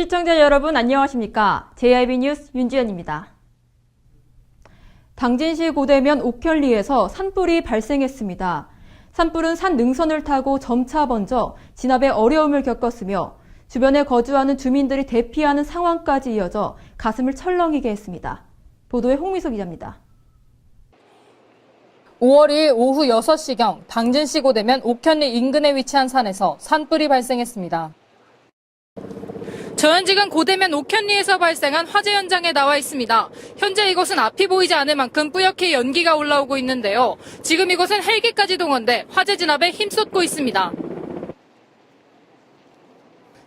시청자 여러분 안녕하십니까? JIB 뉴스 윤지연입니다. 당진시 고대면 옥현리에서 산불이 발생했습니다. 산불은 산 능선을 타고 점차 번져 진압에 어려움을 겪었으며 주변에 거주하는 주민들이 대피하는 상황까지 이어져 가슴을 철렁이게 했습니다. 보도에 홍미소 기자입니다. 5월 2일 오후 6시경 당진시 고대면 옥현리 인근에 위치한 산에서 산불이 발생했습니다. 저는 지금 고대면 옥현리에서 발생한 화재 현장에 나와 있습니다. 현재 이곳은 앞이 보이지 않을 만큼 뿌옇게 연기가 올라오고 있는데요. 지금 이곳은 헬기까지 동원돼 화재 진압에 힘쏟고 있습니다.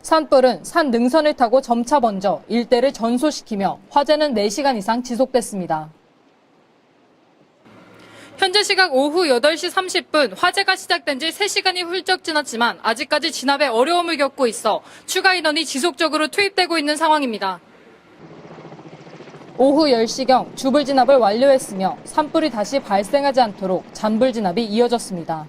산불은 산 능선을 타고 점차 번져 일대를 전소시키며 화재는 4시간 이상 지속됐습니다. 현재 시각 오후 8시 30분 화재가 시작된 지 3시간이 훌쩍 지났지만 아직까지 진압에 어려움을 겪고 있어 추가 인원이 지속적으로 투입되고 있는 상황입니다. 오후 10시경 주불 진압을 완료했으며 산불이 다시 발생하지 않도록 잔불 진압이 이어졌습니다.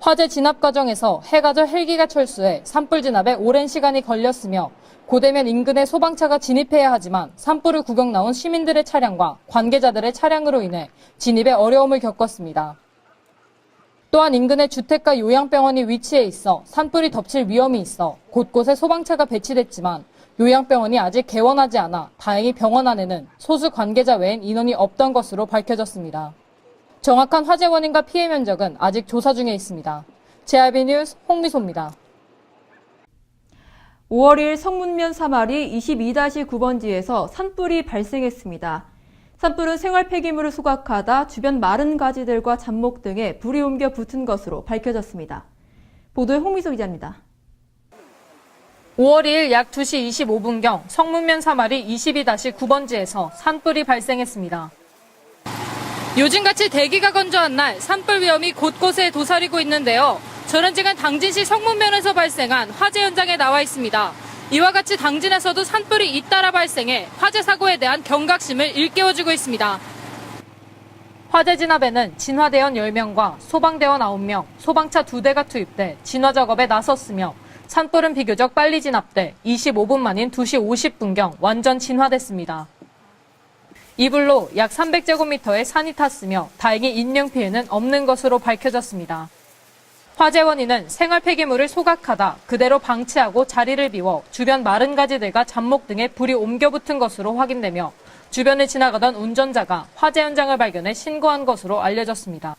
화재 진압 과정에서 해가 져 헬기가 철수해 산불 진압에 오랜 시간이 걸렸으며 고대면 인근에 소방차가 진입해야 하지만 산불을 구경 나온 시민들의 차량과 관계자들의 차량으로 인해 진입에 어려움을 겪었습니다. 또한 인근에 주택가 요양병원이 위치해 있어 산불이 덮칠 위험이 있어 곳곳에 소방차가 배치됐지만 요양병원이 아직 개원하지 않아 다행히 병원 안에는 소수 관계자 외엔 인원이 없던 것으로 밝혀졌습니다. 정확한 화재 원인과 피해 면적은 아직 조사 중에 있습니다. JIB 뉴스 홍미소입니다. 5월 1일 성문면 사마리 22-9번지에서 산불이 발생했습니다. 산불은 생활 폐기물을 소각하다 주변 마른 가지들과 잡목 등에 불이 옮겨 붙은 것으로 밝혀졌습니다. 보도에 홍미소 기자입니다. 5월 2일 약 2시 25분경 성문면 사마리 22-9번지에서 산불이 발생했습니다. 요즘같이 대기가 건조한 날 산불 위험이 곳곳에 도사리고 있는데요. 저는 지금 당진시 성문면에서 발생한 화재 현장에 나와 있습니다. 이와 같이 당진에서도 산불이 잇따라 발생해 화재 사고에 대한 경각심을 일깨워주고 있습니다. 화재 진압에는 진화대원 10명과 소방대원 9명, 소방차 2대가 투입돼 진화 작업에 나섰으며 산불은 비교적 빨리 진압돼 25분 만인 2시 50분경 완전 진화됐습니다. 이 불로 약 300제곱미터의 산이 탔으며 다행히 인명피해는 없는 것으로 밝혀졌습니다. 화재 원인은 생활 폐기물을 소각하다 그대로 방치하고 자리를 비워 주변 마른 가지들과 잡목 등에 불이 옮겨 붙은 것으로 확인되며 주변을 지나가던 운전자가 화재 현장을 발견해 신고한 것으로 알려졌습니다.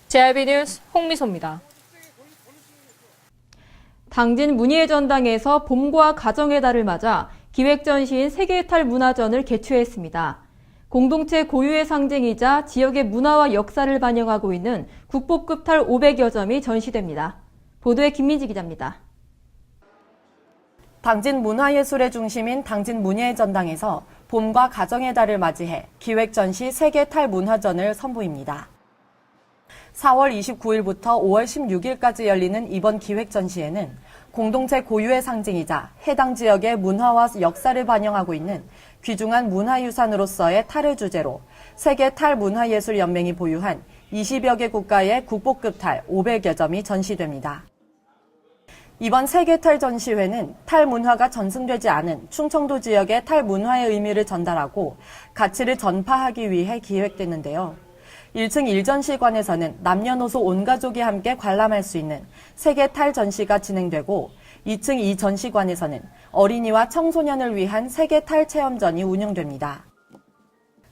JIB 뉴스 홍미소입니다. 당진 문희의 전당에서 봄과 가정의 달을 맞아 기획전시인 세계해탈 문화전을 개최했습니다. 공동체 고유의 상징이자 지역의 문화와 역사를 반영하고 있는 국보급 탈 500여 점이 전시됩니다. 보도에 김민지 기자입니다. 당진 문화예술의 중심인 당진 문예의 전당에서 봄과 가정의 달을 맞이해 기획전시 세계탈 문화전을 선보입니다. 4월 29일부터 5월 16일까지 열리는 이번 기획전시에는 공동체 고유의 상징이자 해당 지역의 문화와 역사를 반영하고 있는 귀중한 문화유산으로서의 탈을 주제로 세계 탈문화예술연맹이 보유한 20여 개 국가의 국보급 탈 500여 점이 전시됩니다. 이번 세계탈 전시회는 탈문화가 전승되지 않은 충청도 지역의 탈문화의 의미를 전달하고 가치를 전파하기 위해 기획됐는데요. 1층 1전시관에서는 남녀노소 온 가족이 함께 관람할 수 있는 세계탈 전시가 진행되고 2층 2전시관에서는 어린이와 청소년을 위한 세계탈 체험전이 운영됩니다.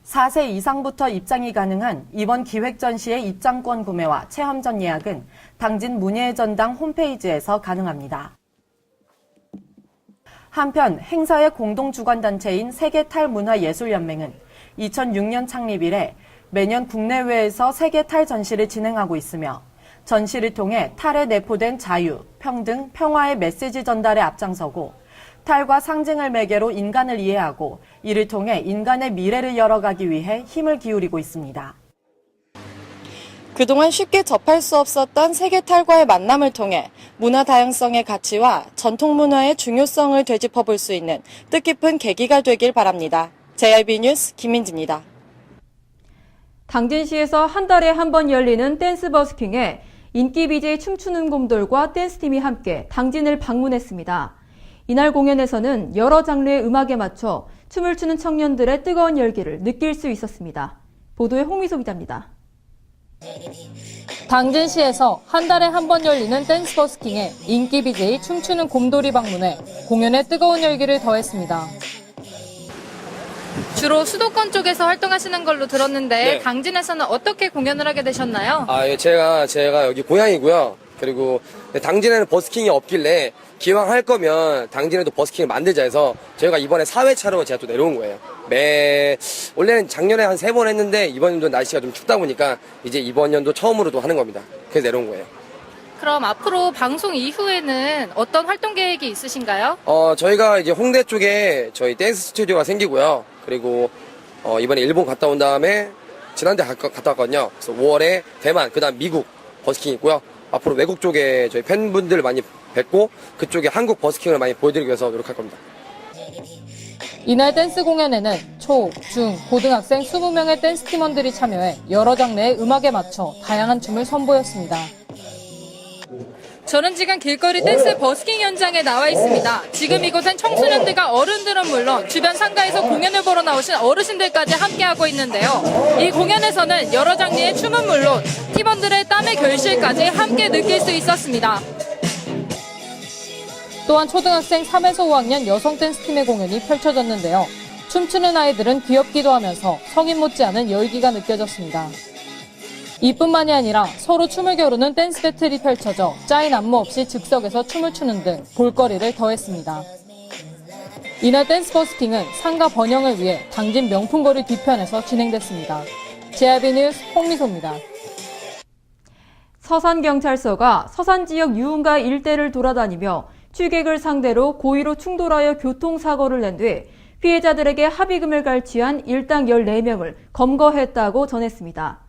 4세 이상부터 입장이 가능한 이번 기획전시의 입장권 구매와 체험전 예약은 당진 문예의 전당 홈페이지에서 가능합니다. 한편 행사의 공동주관단체인 세계탈문화예술연맹은 2006년 창립 이래 매년 국내외에서 세계탈 전시를 진행하고 있으며 전시를 통해 탈에 내포된 자유, 평등, 평화의 메시지 전달에 앞장서고 탈과 상징을 매개로 인간을 이해하고 이를 통해 인간의 미래를 열어가기 위해 힘을 기울이고 있습니다. 그동안 쉽게 접할 수 없었던 세계탈과의 만남을 통해 문화 다양성의 가치와 전통 문화의 중요성을 되짚어볼 수 있는 뜻깊은 계기가 되길 바랍니다. JIB 뉴스 김민지입니다. 당진시에서 한 달에 한 번 열리는 댄스 버스킹에 인기 BJ 춤추는 곰돌과 댄스팀이 함께 당진을 방문했습니다. 이날 공연에서는 여러 장르의 음악에 맞춰 춤을 추는 청년들의 뜨거운 열기를 느낄 수 있었습니다. 보도에 홍미소 기자입니다. 당진시에서 한 달에 한 번 열리는 댄스 버스킹에 인기 BJ 춤추는 곰돌이 방문해 공연에 뜨거운 열기를 더했습니다. 주로 수도권 쪽에서 활동하시는 걸로 들었는데 네. 당진에서는 어떻게 공연을 하게 되셨나요? 예, 제가 여기 고향이고요. 그리고 당진에는 버스킹이 없길래 기왕 할 거면 당진에도 버스킹을 만들자 해서 저희가 이번에 4회차로 제가 또 내려온 거예요. 원래는 작년에 한 3번 했는데 이번 연도 날씨가 좀 춥다 보니까 이제 이번 연도 처음으로 또 하는 겁니다. 그래서 내려온 거예요. 그럼 앞으로 방송 이후에는 어떤 활동 계획이 있으신가요? 저희가 이제 홍대 쪽에 저희 댄스 스튜디오가 생기고요. 그리고 이번에 일본 갔다 온 다음에 지난달 갔다 왔거든요. 그래서 5월에 대만, 그다음 미국 버스킹 있고요. 앞으로 외국 쪽에 저희 팬분들 많이 뵙고 그쪽에 한국 버스킹을 많이 보여드리기 위해서 노력할 겁니다. 이날 댄스 공연에는 초, 중, 고등학생 20명의 댄스 팀원들이 참여해 여러 장르의 음악에 맞춰 다양한 춤을 선보였습니다. 저는 지금 길거리 댄스 버스킹 현장에 나와 있습니다. 지금 이곳엔 청소년들과 어른들은 물론 주변 상가에서 공연을 보러 나오신 어르신들까지 함께하고 있는데요. 이 공연에서는 여러 장르의 춤은 물론 팀원들의 땀의 결실까지 함께 느낄 수 있었습니다. 또한 초등학생 3에서 5학년 여성 댄스팀의 공연이 펼쳐졌는데요. 춤추는 아이들은 귀엽기도 하면서 성인 못지않은 열기가 느껴졌습니다. 이뿐만이 아니라 서로 춤을 겨루는 댄스 배틀이 펼쳐져 짜인 안무 없이 즉석에서 춤을 추는 등 볼거리를 더했습니다. 이날 댄스 버스킹은 상가 번영을 위해 당진 명품거리 뒤편에서 진행됐습니다. JRB 뉴스 홍미소입니다. 서산경찰서가 서산 지역 유흥가 일대를 돌아다니며 취객을 상대로 고의로 충돌하여 교통사고를 낸 뒤 피해자들에게 합의금을 갈취한 일당 14명을 검거했다고 전했습니다.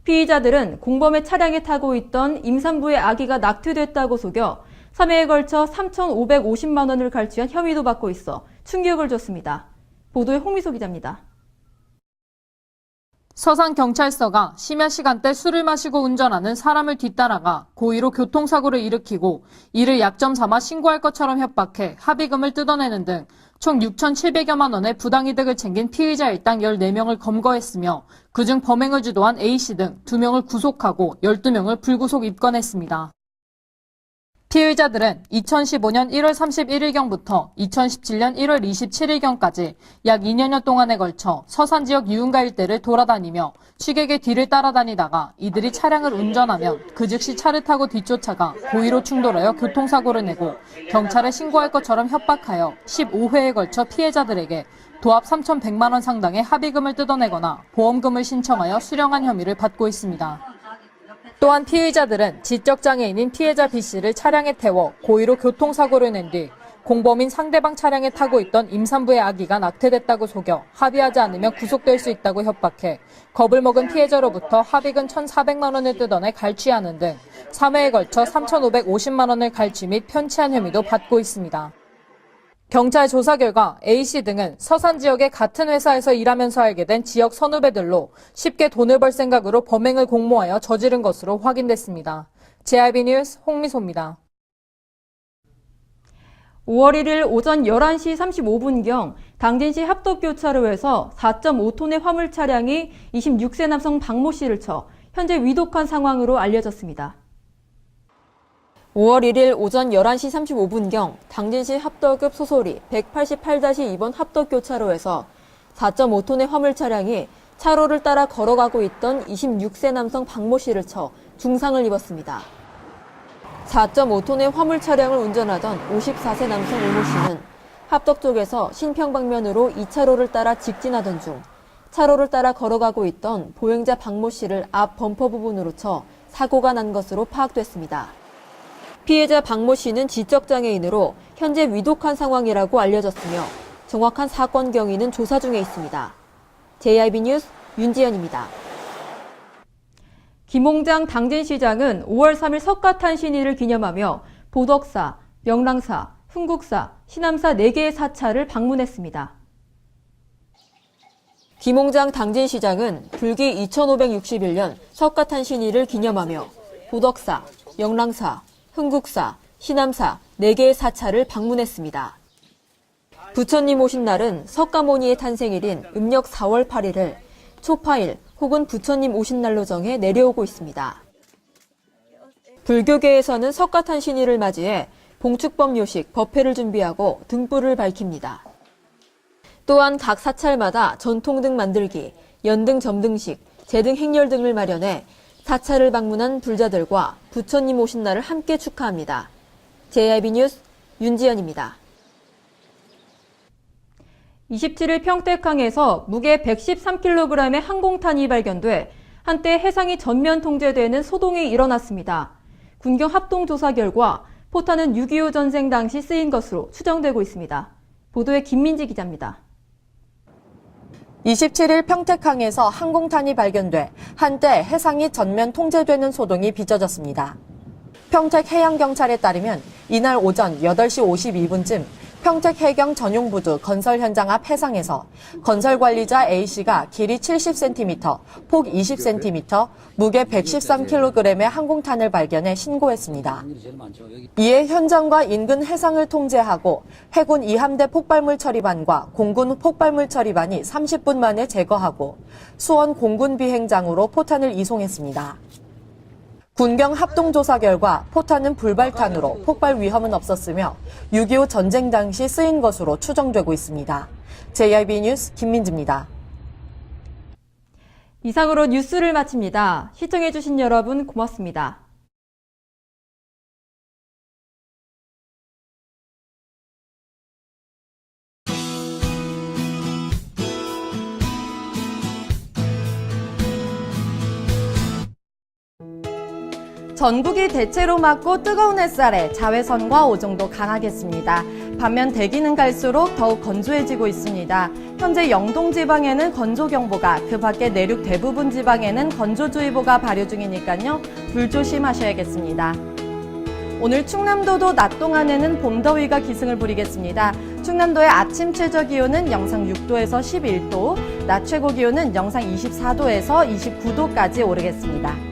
피의자들은 공범의 차량에 타고 있던 임산부의 아기가 낙태됐다고 속여 3회에 걸쳐 3,550만 원을 갈취한 혐의도 받고 있어 충격을 줬습니다. 보도에 홍미소 기자입니다. 서산경찰서가 심야 시간대 술을 마시고 운전하는 사람을 뒤따라가 고의로 교통사고를 일으키고 이를 약점 삼아 신고할 것처럼 협박해 합의금을 뜯어내는 등 총 6,700여만 원의 부당이득을 챙긴 피의자 일당 14명을 검거했으며 그중 범행을 주도한 A씨 등 2명을 구속하고 12명을 불구속 입건했습니다. 피의자들은 2015년 1월 31일경부터 2017년 1월 27일경까지 약 2년여 동안에 걸쳐 서산 지역 유흥가 일대를 돌아다니며 취객의 뒤를 따라다니다가 이들이 차량을 운전하면 그 즉시 차를 타고 뒤쫓아가 고의로 충돌하여 교통사고를 내고 경찰에 신고할 것처럼 협박하여 15회에 걸쳐 피해자들에게 도합 3,100만 원 상당의 합의금을 뜯어내거나 보험금을 신청하여 수령한 혐의를 받고 있습니다. 또한 피의자들은 지적장애인인 피해자 B씨를 차량에 태워 고의로 교통사고를 낸 뒤 공범인 상대방 차량에 타고 있던 임산부의 아기가 낙태됐다고 속여 합의하지 않으면 구속될 수 있다고 협박해 겁을 먹은 피해자로부터 합의금 1,400만 원을 뜯어내 갈취하는 등 3회에 걸쳐 3,550만 원을 갈취 및 편취한 혐의도 받고 있습니다. 경찰 조사 결과 A씨 등은 서산 지역의 같은 회사에서 일하면서 알게 된 지역 선후배들로 쉽게 돈을 벌 생각으로 범행을 공모하여 저지른 것으로 확인됐습니다. JRB 뉴스 홍미소입니다. 5월 1일 오전 11시 35분경 당진시 합덕교차로에서 4.5톤의 화물 차량이 26세 남성 박모 씨를 쳐 현재 위독한 상황으로 알려졌습니다. 5월 1일 오전 11시 35분경 당진시 합덕읍 소소리 188-2번 합덕교차로에서 4.5톤의 화물 차량이 차로를 따라 걸어가고 있던 26세 남성 박모 씨를 쳐 중상을 입었습니다. 4.5톤의 화물 차량을 운전하던 54세 남성 오모 씨는 합덕 쪽에서 신평 방면으로 2차로를 따라 직진하던 중 차로를 따라 걸어가고 있던 보행자 박모 씨를 앞 범퍼 부분으로 쳐 사고가 난 것으로 파악됐습니다. 피해자 박모 씨는 지적장애인으로 현재 위독한 상황이라고 알려졌으며 정확한 사건 경위는 조사 중에 있습니다. JRB 뉴스 윤지연입니다. 김홍장 당진시장은 5월 3일 석가탄신일을 기념하며 보덕사, 명랑사, 흥국사, 신암사 4개의 사찰을 방문했습니다. 김홍장 당진시장은 불기 2561년 석가탄신일을 기념하며 보덕사, 명랑사, 흥국사, 신암사 4개의 사찰을 방문했습니다. 부처님 오신 날은 석가모니의 탄생일인 음력 4월 8일을 초파일 혹은 부처님 오신 날로 정해 내려오고 있습니다. 불교계에서는 석가탄신일을 맞이해 봉축법 요식, 법회를 준비하고 등불을 밝힙니다. 또한 각 사찰마다 전통등 만들기, 연등 점등식, 제등 행렬 등을 마련해 사찰을 방문한 불자들과 부처님 오신 날을 함께 축하합니다. JIB 뉴스 윤지연입니다. 27일 평택항에서 무게 113kg의 항공탄이 발견돼 한때 해상이 전면 통제되는 소동이 일어났습니다. 군경 합동 조사 결과 포탄은 6.25 전쟁 당시 쓰인 것으로 추정되고 있습니다. 보도에 김민지 기자입니다. 27일 평택항에서 항공탄이 발견돼 한때 해상이 전면 통제되는 소동이 빚어졌습니다. 평택해양경찰에 따르면 이날 오전 8시 52분쯤 평택해경 전용부두 건설 현장 앞 해상에서 건설관리자 A씨가 길이 70cm, 폭 20cm, 무게 113kg의 항공탄을 발견해 신고했습니다. 이에 현장과 인근 해상을 통제하고 해군 2함대 폭발물 처리반과 공군 폭발물 처리반이 30분 만에 제거하고 수원 공군 비행장으로 포탄을 이송했습니다. 군경 합동조사 결과 포탄은 불발탄으로 폭발 위험은 없었으며 6.25 전쟁 당시 쓰인 것으로 추정되고 있습니다. JIB 뉴스 김민지입니다. 이상으로 뉴스를 마칩니다. 시청해주신 여러분 고맙습니다. 전국이 대체로 맑고 뜨거운 햇살에 자외선과 오종도 강하겠습니다. 반면 대기는 갈수록 더욱 건조해지고 있습니다. 현재 영동 지방에는 건조경보가, 그 밖에 내륙 대부분 지방에는 건조주의보가 발효 중이니까요. 불조심하셔야겠습니다. 오늘 충남도도 낮 동안에는 봄더위가 기승을 부리겠습니다. 충남도의 아침 최저 기온은 영상 6도에서 11도, 낮 최고 기온은 영상 24도에서 29도까지 오르겠습니다.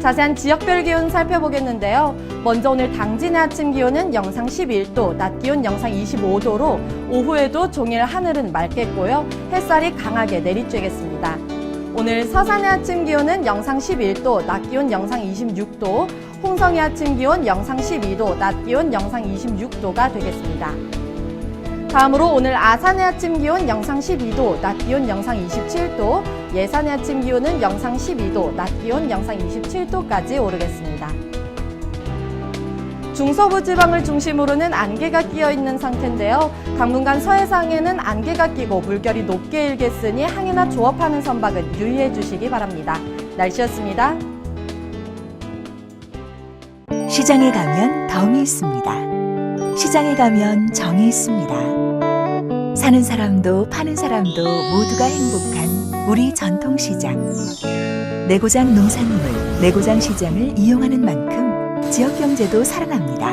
자세한 지역별 기온 살펴보겠는데요. 먼저 오늘 당진의 아침 기온은 영상 11도, 낮 기온 영상 25도로 오후에도 종일 하늘은 맑겠고요. 햇살이 강하게 내리쬐겠습니다. 오늘 서산의 아침 기온은 영상 11도, 낮 기온 영상 26도, 홍성의 아침 기온 영상 12도, 낮 기온 영상 26도가 되겠습니다. 다음으로 오늘 아산의 아침 기온 영상 12도, 낮 기온 영상 27도, 예산의 아침 기온은 영상 12도, 낮 기온 영상 27도까지 오르겠습니다. 중서부 지방을 중심으로는 안개가 끼어 있는 상태인데요. 당분간 서해상에는 안개가 끼고 물결이 높게 일겠으니 항해나 조업하는 선박은 유의해 주시기 바랍니다. 날씨였습니다. 시장에 가면 덤이 있습니다. 시장에 가면 정이 있습니다. 사는 사람도 파는 사람도 모두가 행복한 우리 전통시장. 내고장 농산물, 내고장 시장을 이용하는 만큼 지역경제도 살아납니다.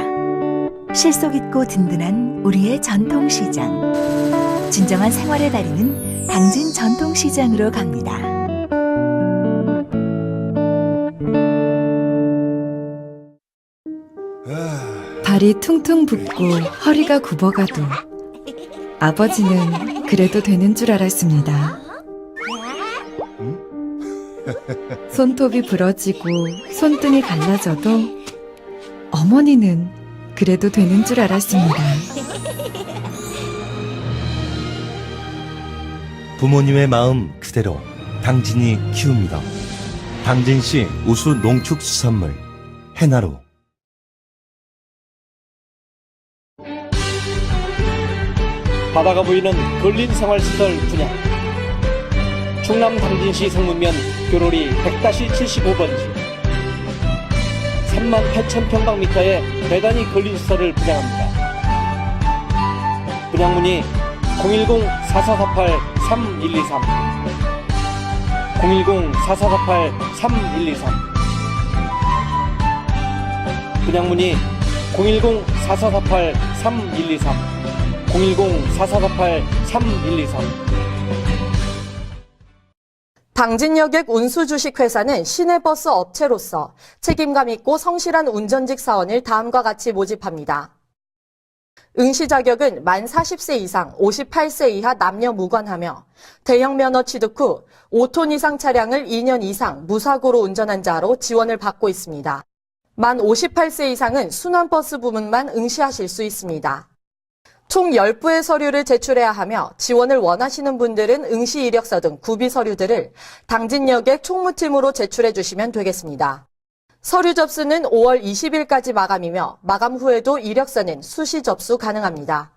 실속 있고 든든한 우리의 전통시장. 진정한 생활의 달인은 당진 전통시장으로 갑니다. 발이 퉁퉁 붓고 허리가 굽어가도 아버지는 그래도 되는 줄 알았습니다. 손톱이 부러지고 손등이 갈라져도 어머니는 그래도 되는 줄 알았습니다. 부모님의 마음 그대로 당진이 키웁니다. 당진시 우수 농축수산물 해나루. 바다가 보이는 근린생활시설 분양. 충남 당진시 성문면 교로리 100-75번지 38,000평방미터의 대단위 근린시설을 분양합니다. 분양문의 010-4448-3123 010-4448-3123 분양문의 010-4448-3123 010-4448-3123 당진여객 운수주식회사는 시내버스 업체로서 책임감 있고 성실한 운전직 사원을 다음과 같이 모집합니다. 응시 자격은 만 40세 이상 58세 이하 남녀 무관하며 대형 면허 취득 후 5톤 이상 차량을 2년 이상 무사고로 운전한 자로 지원을 받고 있습니다. 만 58세 이상은 순환버스 부문만 응시하실 수 있습니다. 총 10부의 서류를 제출해야 하며 지원을 원하시는 분들은 응시 이력서 등 구비 서류들을 당진역의 총무팀으로 제출해 주시면 되겠습니다. 서류 접수는 5월 20일까지 마감이며 마감 후에도 이력서는 수시 접수 가능합니다.